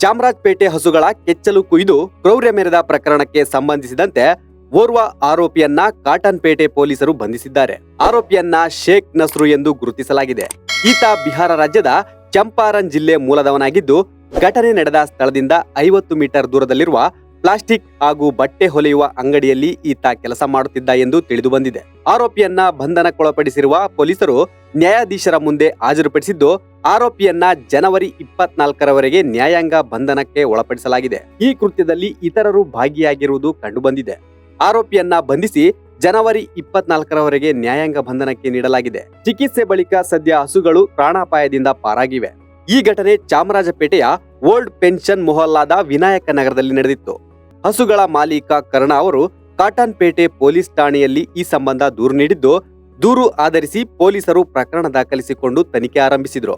ಚಾಮರಾಜಪೇಟೆ ಹಸುಗಳ ಕೆಚ್ಚಲು ಕುಯ್ದು ಕ್ರೌರ್ಯ ಮೆರೆದ ಪ್ರಕರಣಕ್ಕೆ ಸಂಬಂಧಿಸಿದಂತೆ ಓರ್ವ ಆರೋಪಿಯನ್ನ ಕಾಟನ್ಪೇಟೆ ಪೊಲೀಸರು ಬಂಧಿಸಿದ್ದಾರೆ. ಆರೋಪಿಯನ್ನ ಶೇಖ್ ನಸ್ರು ಎಂದು ಗುರುತಿಸಲಾಗಿದೆ. ಈತ ಬಿಹಾರ ರಾಜ್ಯದ ಚಂಪಾರಣ್ ಜಿಲ್ಲೆ ಮೂಲದವನಾಗಿದ್ದು, ಘಟನೆ ನಡೆದ ಸ್ಥಳದಿಂದ 50 ಮೀಟರ್ ದೂರದಲ್ಲಿರುವ ಪ್ಲಾಸ್ಟಿಕ್ ಹಾಗೂ ಬಟ್ಟೆ ಹೊಲೆಯುವ ಅಂಗಡಿಯಲ್ಲಿ ಈತ ಕೆಲಸ ಮಾಡುತ್ತಿದ್ದ ಎಂದು ತಿಳಿದು ಬಂದಿದೆ. ಆರೋಪಿಯನ್ನ ಬಂಧನಕ್ಕೊಳಪಡಿಸಿರುವ ಪೊಲೀಸರು ನ್ಯಾಯಾಧೀಶರ ಮುಂದೆ ಹಾಜರುಪಡಿಸಿದ್ದು, ಆರೋಪಿಯನ್ನ ಜನವರಿ 24ರವರೆಗೆ ನ್ಯಾಯಾಂಗ ಬಂಧನಕ್ಕೆ ಒಳಪಡಿಸಲಾಗಿದೆ. ಈ ಕೃತ್ಯದಲ್ಲಿ ಇತರರು ಭಾಗಿಯಾಗಿರುವುದು ಕಂಡುಬಂದಿದೆ. ಆರೋಪಿಯನ್ನ ಬಂಧಿಸಿ ಜನವರಿ 24ರವರೆಗೆ ನ್ಯಾಯಾಂಗ ಬಂಧನಕ್ಕೆ ನೀಡಲಾಗಿದೆ. ಚಿಕಿತ್ಸೆ ಬಳಿಕ ಸದ್ಯ ಹಸುಗಳು ಪ್ರಾಣಾಪಾಯದಿಂದ ಪಾರಾಗಿವೆ. ಈ ಘಟನೆ ಚಾಮರಾಜಪೇಟೆಯ ಓಲ್ಡ್ ಪೆನ್ಷನ್ ಮೊಹಲ್ಲಾದ ವಿನಾಯಕ ನಗರದಲ್ಲಿ ನಡೆದಿತ್ತು. ಹಸುಗಳ ಮಾಲೀಕ ಕರ್ಣ ಅವರು ಕಾಟನ್ಪೇಟೆ ಪೊಲೀಸ್ ಠಾಣೆಯಲ್ಲಿ ಈ ಸಂಬಂಧ ದೂರು ನೀಡಿದ್ದು, ದೂರು ಆಧರಿಸಿ ಪೊಲೀಸರು ಪ್ರಕರಣ ದಾಖಲಿಸಿಕೊಂಡು ತನಿಖೆ ಆರಂಭಿಸಿದ್ರು.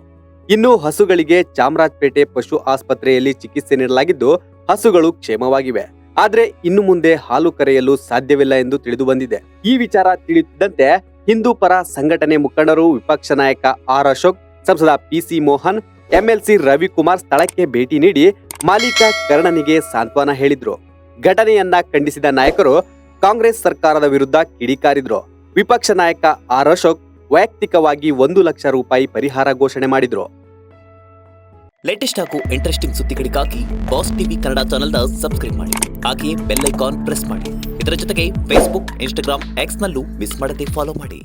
ಇನ್ನು ಹಸುಗಳಿಗೆ ಚಾಮರಾಜಪೇಟೆ ಪಶು ಆಸ್ಪತ್ರೆಯಲ್ಲಿ ಚಿಕಿತ್ಸೆ ನೀಡಲಾಗಿದ್ದು, ಹಸುಗಳು ಕ್ಷೇಮವಾಗಿವೆ. ಆದ್ರೆ ಇನ್ನು ಮುಂದೆ ಹಾಲು ಕರೆಯಲು ಸಾಧ್ಯವಿಲ್ಲ ಎಂದು ತಿಳಿದು ಬಂದಿದೆ. ಈ ವಿಚಾರ ತಿಳಿಯುತ್ತಿದ್ದಂತೆ ಹಿಂದೂ ಪರ ಸಂಘಟನೆ ಮುಖಂಡರು, ವಿಪಕ್ಷ ನಾಯಕ ಆರ್ ಅಶೋಕ್, ಸಂಸದ ಪಿಸಿ ಮೋಹನ್, ಎಂಎಲ್ಸಿ ರವಿಕುಮಾರ್ ಸ್ಥಳಕ್ಕೆ ಭೇಟಿ ನೀಡಿ ಮಾಲೀಕ ಕರ್ಣನಿಗೆ ಸಾಂತ್ವನ ಹೇಳಿದ್ರು. ಘಟನೆಯನ್ನ ಖಂಡಿಸಿದ ನಾಯಕರು ಕಾಂಗ್ರೆಸ್ ಸರ್ಕಾರದ ವಿರುದ್ಧ ಕಿಡಿಕಾರಿದ್ರು. ವಿಪಕ್ಷ ನಾಯಕ ಆರ್ ಅಶೋಕ್ ವೈಯಕ್ತಿಕವಾಗಿ 1 ಲಕ್ಷ ರೂಪಾಯಿ ಪರಿಹಾರ ಘೋಷಣೆ ಮಾಡಿದ್ರು. ಲೇಟೆಸ್ಟ್ ಹಾಗೂ ಇಂಟ್ರೆಸ್ಟಿಂಗ್ ಸುದ್ದಿಗಳಿಗಾಗಿ ಬಾಸ್ ಟಿವಿ ಕನ್ನಡ ಚಾನೆಲ್ನ ಸಬ್ಸ್ಕ್ರೈಬ್ ಮಾಡಿ. ಹಾಗೆಯೇ ಬೆಲ್ ಐಕಾನ್ ಪ್ರೆಸ್ ಮಾಡಿ. ಇದರ ಜೊತೆಗೆ ಫೇಸ್ಬುಕ್, ಇನ್ಸ್ಟಾಗ್ರಾಮ್, ಎಕ್ಸ್ ನಲ್ಲೂ ಮಿಸ್ ಮಾಡದೆ ಫಾಲೋ ಮಾಡಿ.